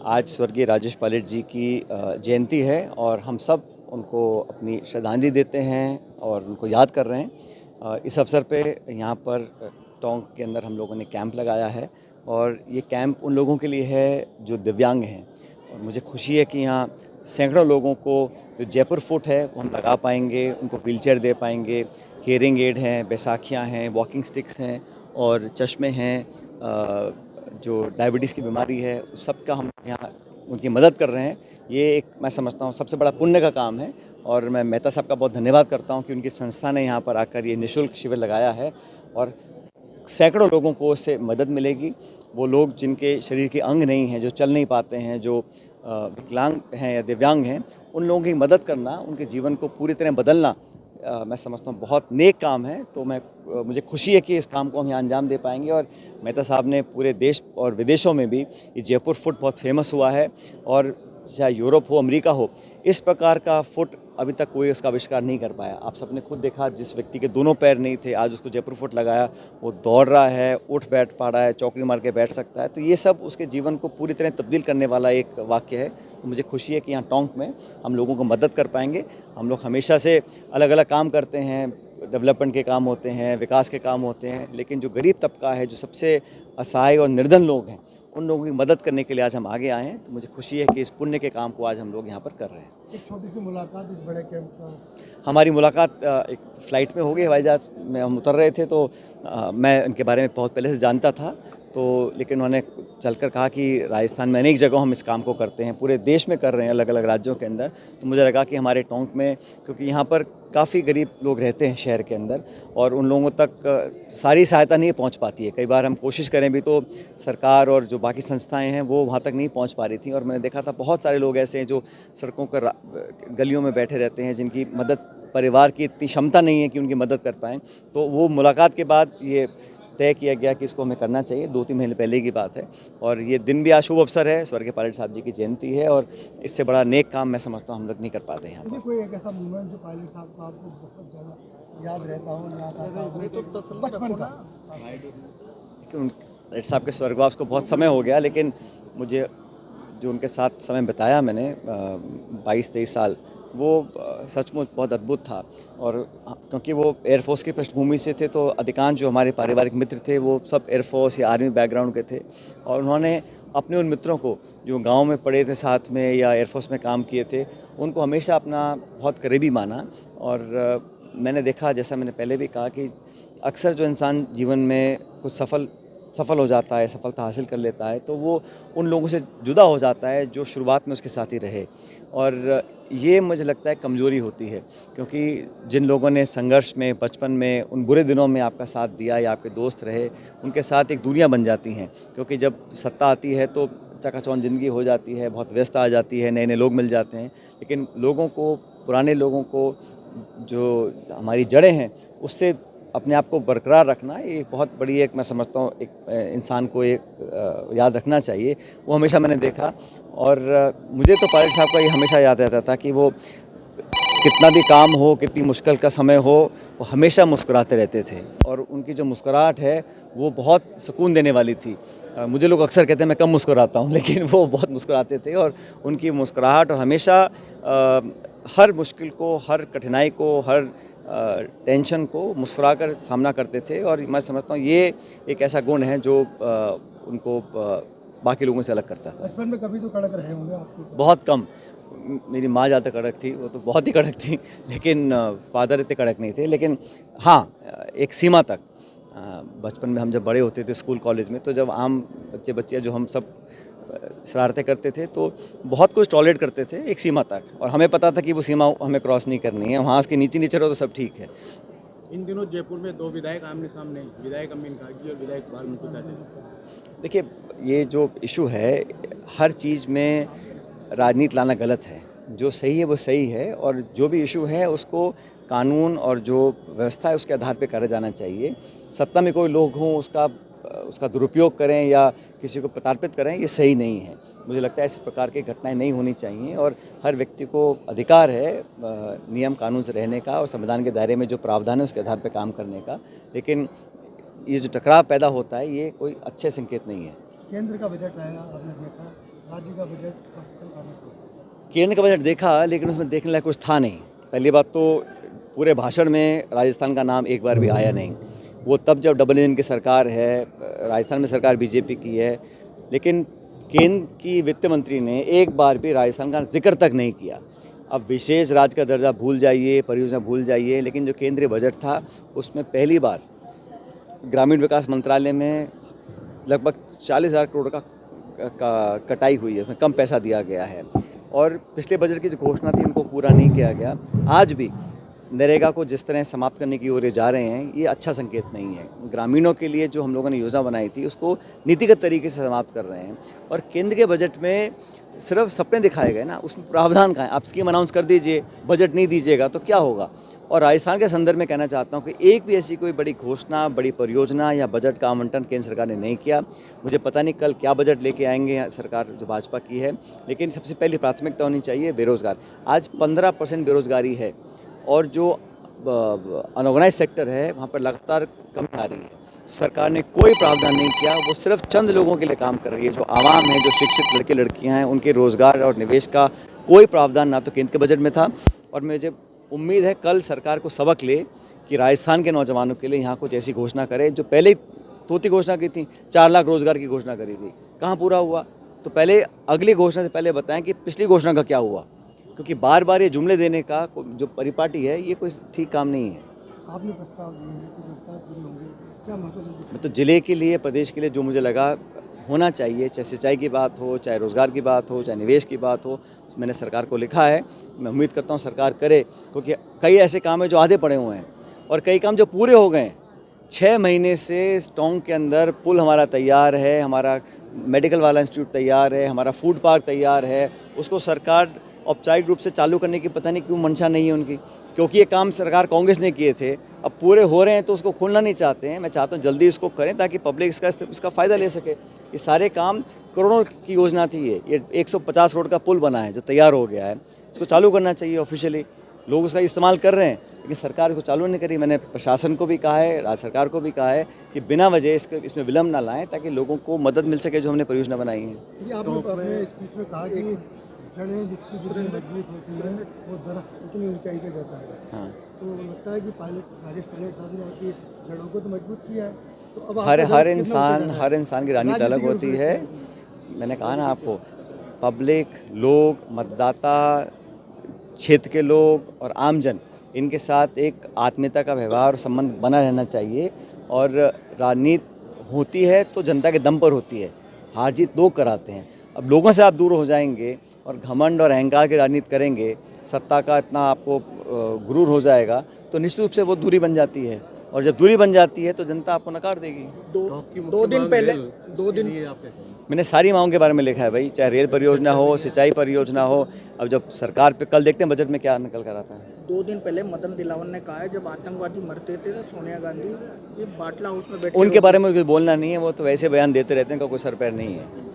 आज स्वर्गीय राजेश पायलट जी की जयंती है और हम सब उनको अपनी श्रद्धांजलि देते हैं और उनको याद कर रहे हैं। इस अवसर पे यहाँ पर टोंक के अंदर हम लोगों ने कैंप लगाया है और ये कैंप उन लोगों के लिए है जो दिव्यांग हैं। और मुझे खुशी है कि यहाँ सैकड़ों लोगों को जो जयपुर फुट है वो हम लगा पाएंगे, उनको व्हीलचेयर दे पाएंगे। हियरिंग एड हैं, बैसाखियाँ हैं, वॉकिंग स्टिक्स हैं और चश्मे हैं। जो डायबिटीज़ की बीमारी है उस सब का हम यहाँ उनकी मदद कर रहे हैं। ये एक मैं समझता हूँ सबसे बड़ा पुण्य का काम है और मैं मेहता साहब का बहुत धन्यवाद करता हूँ कि उनकी संस्था ने यहाँ पर आकर ये निःशुल्क शिविर लगाया है और सैकड़ों लोगों को इससे मदद मिलेगी। वो लोग जिनके शरीर के अंग नहीं हैं, जो चल नहीं पाते हैं, जो विकलांग हैं या दिव्यांग हैं, उन लोगों की मदद करना, उनके जीवन को पूरी तरह बदलना मैं समझता हूँ बहुत नेक काम है। तो मुझे खुशी है कि इस काम को हम यहाँ अंजाम दे पाएंगे। और मेहता साहब ने पूरे देश और विदेशों में भी ये जयपुर फुट बहुत फेमस हुआ है और चाहे यूरोप हो, अमेरिका हो, इस प्रकार का फुट अभी तक कोई उसका आविष्कार नहीं कर पाया। आप सबने खुद देखा, जिस व्यक्ति के दोनों पैर नहीं थे, आज उसको जयपुर फुट लगाया, वो दौड़ रहा है, उठ बैठ पा रहा है, चौकड़ी मार के बैठ सकता है। तो ये सब उसके जीवन को पूरी तरह तब्दील करने वाला एक वाक्य है। तो मुझे खुशी है कि यहाँ टोंक में हम लोगों को मदद कर पाएंगे। हम लोग हमेशा से अलग अलग काम करते हैं, डेवलपमेंट के काम होते हैं, विकास के काम होते हैं, लेकिन जो गरीब तबका है, जो सबसे असहाय और निर्धन लोग हैं, उन लोगों की मदद करने के लिए आज हम आगे आए हैं। तो मुझे खुशी है कि इस पुण्य के काम को आज हम लोग यहाँ पर कर रहे हैं। एक छोटी सी मुलाकात इस बड़े कैंप का। हमारी मुलाकात एक फ़्लाइट में हो गई, हवाई जहाज़ में हम उतर रहे थे। तो मैं इनके बारे में बहुत पहले से जानता था, तो लेकिन उन्होंने चलकर कहा कि राजस्थान में अनेक जगहों हम इस काम को करते हैं, पूरे देश में कर रहे हैं, अलग अलग राज्यों के अंदर। तो मुझे लगा कि हमारे टोंक में, क्योंकि यहाँ पर काफ़ी गरीब लोग रहते हैं शहर के अंदर और उन लोगों तक सारी सहायता नहीं पहुँच पाती है। कई बार हम कोशिश करें भी तो सरकार और जो बाकी संस्थाएं हैं वो वहाँ तक नहीं पहुँच पा रही थी। और मैंने देखा था बहुत सारे लोग ऐसे हैं जो सड़कों पर, गलियों में बैठे रहते हैं, जिनकी मदद परिवार की इतनी क्षमता नहीं है कि उनकी मदद कर पाएँ। तो वो मुलाकात के बाद ये तय किया गया कि इसको हमें करना चाहिए। 2-3 महीने पहले की बात है और ये दिन भी आज शुभ अवसर है, स्वर्गीय पायलट साहब जी की जयंती है और इससे बड़ा नेक काम मैं समझता हूँ हम लोग नहीं कर पाते हैं। देखिए, कोई एक ऐसा मोमेंट जो पायलट साहब का आपको बहुत ज़्यादा याद रहता हो, याद आता हो बचपन का? पायलट साहब के स्वर्गवास को बहुत समय हो गया, लेकिन मुझे जो उनके साथ समय बिताया मैंने 22-23 साल, वो सचमुच बहुत अद्भुत था। और क्योंकि वो एयरफोर्स की पृष्ठभूमि से थे, तो अधिकांश जो हमारे पारिवारिक मित्र थे वो सब एयरफोर्स या आर्मी बैकग्राउंड के थे। और उन्होंने अपने उन मित्रों को जो गांव में पढ़े थे साथ में या एयरफोर्स में काम किए थे, उनको हमेशा अपना बहुत करीबी माना। और मैंने देखा, जैसा मैंने पहले भी कहा, कि अक्सर जो इंसान जीवन में कुछ सफल हो जाता है, सफलता हासिल कर लेता है, तो वो उन लोगों से जुदा हो जाता है जो शुरुआत में उसके साथ ही रहे। और ये मुझे लगता है कमज़ोरी होती है, क्योंकि जिन लोगों ने संघर्ष में, बचपन में, उन बुरे दिनों में आपका साथ दिया या आपके दोस्त रहे, उनके साथ एक दूरियां बन जाती हैं। क्योंकि जब सत्ता आती है तो चकाचौंध ज़िंदगी हो जाती है, बहुत व्यस्त आ जाती है, नए नए लोग मिल जाते हैं। लेकिन लोगों को, पुराने लोगों को, जो हमारी जड़ें हैं, उससे अपने आप को बरकरार रखना, ये बहुत बड़ी एक, मैं समझता हूँ, एक इंसान को एक याद रखना चाहिए। वो हमेशा मैंने देखा। और मुझे तो पायलट साहब का ये हमेशा याद रहता था कि वो कितना भी काम हो, कितनी मुश्किल का समय हो, वो हमेशा मुस्कुराते रहते थे। और उनकी जो मुस्कुराहट है वो बहुत सुकून देने वाली थी। मुझे लोग अक्सर कहते हैं मैं कम मुस्कुराता हूँ, लेकिन वो बहुत मुस्कुराते थे। और उनकी मुस्कुराहट, और हमेशा हर मुश्किल को, हर कठिनाई को, हर टेंशन को मुस्कुराकर सामना करते थे। और मैं समझता हूँ ये एक ऐसा गुण है जो उनको बाकी लोगों से अलग करता था। बचपन में कभी तो कड़क रहे होंगे आपके? बहुत कम। मेरी माँ ज़्यादा कड़क थी, वो तो बहुत ही कड़क थी, लेकिन फादर इतने कड़क नहीं थे। लेकिन हाँ, एक सीमा तक। बचपन में हम जब बड़े होते थे स्कूल कॉलेज में, तो जब आम बच्चे जो हम सब शरारतें करते थे, तो बहुत कुछ टॉलरेट करते थे एक सीमा तक। और हमें पता था कि वो सीमा हमें क्रॉस नहीं करनी है। वहाँ के नीचे नीचे रहो तो सब ठीक है। इन दिनों जयपुर में 2 विधायक आमने सामने, विधायक अमीन खागी और विधायक वाल्मीकि ताजे। देखिए, ये जो इशू है, हर चीज़ में राजनीति लाना गलत है। जो सही है वो सही है, और जो भी इशू है उसको कानून और जो व्यवस्था है उसके आधार पे करा जाना चाहिए। सत्ता में कोई लोग हों, उसका दुरुपयोग करें या किसी को प्रताड़ित करें, ये सही नहीं है। मुझे लगता है इस प्रकार की घटनाएं नहीं होनी चाहिए। और हर व्यक्ति को अधिकार है नियम कानून से रहने का और संविधान के दायरे में जो प्रावधान है उसके आधार पर काम करने का। लेकिन ये जो टकराव पैदा होता है, ये कोई अच्छे संकेत नहीं है। केंद्र का बजट आया, आपने देखा, जी का बजट केंद्र का बजट देखा, लेकिन उसमें देखने लायक कुछ था नहीं। पहली बात तो पूरे भाषण में राजस्थान का नाम एक बार भी आया नहीं। वो तब जब डबल इंजन की सरकार है, राजस्थान में सरकार बीजेपी की है, लेकिन केंद्र की वित्त मंत्री ने एक बार भी राजस्थान का जिक्र तक नहीं किया। अब विशेष राज्य का दर्जा भूल जाइए, परियोजना भूल जाइए, लेकिन जो केंद्रीय बजट था उसमें पहली बार ग्रामीण विकास मंत्रालय में लगभग 40,000 करोड़ का कटाई हुई है, उसमें कम पैसा दिया गया है। और पिछले बजट की जो घोषणा थी उनको पूरा नहीं किया गया। आज भी नरेगा को जिस तरह समाप्त करने की ओर ये जा रहे हैं, ये अच्छा संकेत नहीं है। ग्रामीणों के लिए जो हम लोगों ने योजना बनाई थी उसको नीतिगत तरीके से समाप्त कर रहे हैं। और केंद्र के बजट में सिर्फ सपने दिखाए गए ना, उसमें प्रावधान कहाँ है? आप स्कीम अनाउंस कर दीजिए, बजट नहीं दीजिएगा तो क्या होगा? और राजस्थान के संदर्भ में कहना चाहता हूँ कि एक भी ऐसी कोई बड़ी घोषणा, बड़ी परियोजना या बजट का आवंटन केंद्र सरकार ने नहीं किया। मुझे पता नहीं कल क्या बजट लेके आएंगे सरकार जो भाजपा की है, लेकिन सबसे पहली प्राथमिकता होनी चाहिए बेरोजगार। आज 15% बेरोजगारी है और जो अनऑर्गेनाइज सेक्टर है वहाँ पर लगातार कमी आ रही है। सरकार ने कोई प्रावधान नहीं किया, वो सिर्फ चंद लोगों के लिए काम कर रही है। जो आवाम है, जो शिक्षित लड़के लड़कियाँ हैं, उनके रोज़गार और निवेश का कोई प्रावधान ना तो केंद्र के बजट में था। और मुझे उम्मीद है कल सरकार को सबक ले कि राजस्थान के नौजवानों के लिए यहाँ कुछ ऐसी घोषणा करे जो पहले तोती घोषणा की थी, 4 लाख रोजगार की घोषणा करी थी, कहाँ पूरा हुआ? तो पहले अगली घोषणा से पहले बताएं कि पिछली घोषणा का क्या हुआ, क्योंकि बार बार ये जुमले देने का जो परिपाटी है ये कोई ठीक काम नहीं है। आपने प्रस्ताव दिए हैं कि प्रस्ताव पूरे होंगे, क्या महत्व? तो जिले के लिए, प्रदेश के लिए जो मुझे लगा होना चाहिए, चाहे सिंचाई की बात हो, चाहे रोज़गार की बात हो, चाहे निवेश की बात हो, मैंने सरकार को लिखा है। मैं उम्मीद करता हूँ सरकार करे, क्योंकि कई ऐसे काम हैं जो आधे पड़े हुए हैं और कई काम जो पूरे हो गए हैं। 6 महीने से टोंक के अंदर पुल हमारा तैयार है, हमारा मेडिकल वाला इंस्टीट्यूट तैयार है, हमारा फूड पार्क तैयार है। उसको सरकार औपचारिक रूप से चालू करने की पता नहीं क्यों मंशा नहीं है उनकी, क्योंकि ये काम सरकार कांग्रेस ने किए थे। अब पूरे हो रहे हैं तो उसको खोलना नहीं चाहते हैं। मैं चाहता हूँ जल्दी इसको करें ताकि पब्लिक इसका फ़ायदा ले सके। ये सारे काम करोड़ों की योजना थी। ये 150 करोड़ का पुल बना है जो तैयार हो गया है, इसको चालू करना चाहिए ऑफिशियली। लोग उसका इस्तेमाल कर रहे हैं, लेकिन सरकार इसको चालू नहीं करी। मैंने प्रशासन को भी कहा है, राज्य सरकार को भी कहा है कि बिना वजह इसमें विलम्ब ना लाएं ताकि लोगों को मदद मिल सके जो हमने परियोजना बनाई है। ये आपने अपने स्पीच में कहा कि जड़ें जिसकी जितनी मजबूत होती है वो दरख्त उतनी ऊंचाई पे जाता है। हाँ, तो लगता है कि राजेश पायलट साहब ने आपकी जड़ों को तो मजबूत किया है, तो अब हर आपका हर दर्द कितना ऊंचा इंसान जाना है? हर इंसान की राजनीति अलग राजनीति होती की है। मैंने कहा ना आपको, पब्लिक, लोग, मतदाता, क्षेत्र के लोग और आमजन, इनके साथ एक आत्मीयता का व्यवहार और संबंध बना रहना चाहिए। और राजनीति होती है तो जनता के दम पर होती है, हार जीत लोग कराते हैं। अब लोगों से आप दूर हो जाएंगे और घमंड और अहंकार की राजनीति करेंगे, सत्ता का इतना आपको गुरूर हो जाएगा तो निश्चित रूप से वो दूरी बन जाती है। और जब दूरी बन जाती है तो जनता आपको नकार देगी। दो दिन पहले मैंने सारी मांगों के बारे में लिखा है भाई, चाहे रेल परियोजना हो, सिंचाई परियोजना हो। अब जब सरकार पे कल देखते हैं बजट में क्या निकल कर आता है। 2 दिन पहले मदन दिलावर ने कहा है जब आतंकवादी मरते थे तो सोनिया गांधी ये बाटला हाउस में बैठे उनके बारे में कुछ बोलना नहीं है, वो तो वैसे बयान देते रहते हैं, उनका कोई सर पैर नहीं है।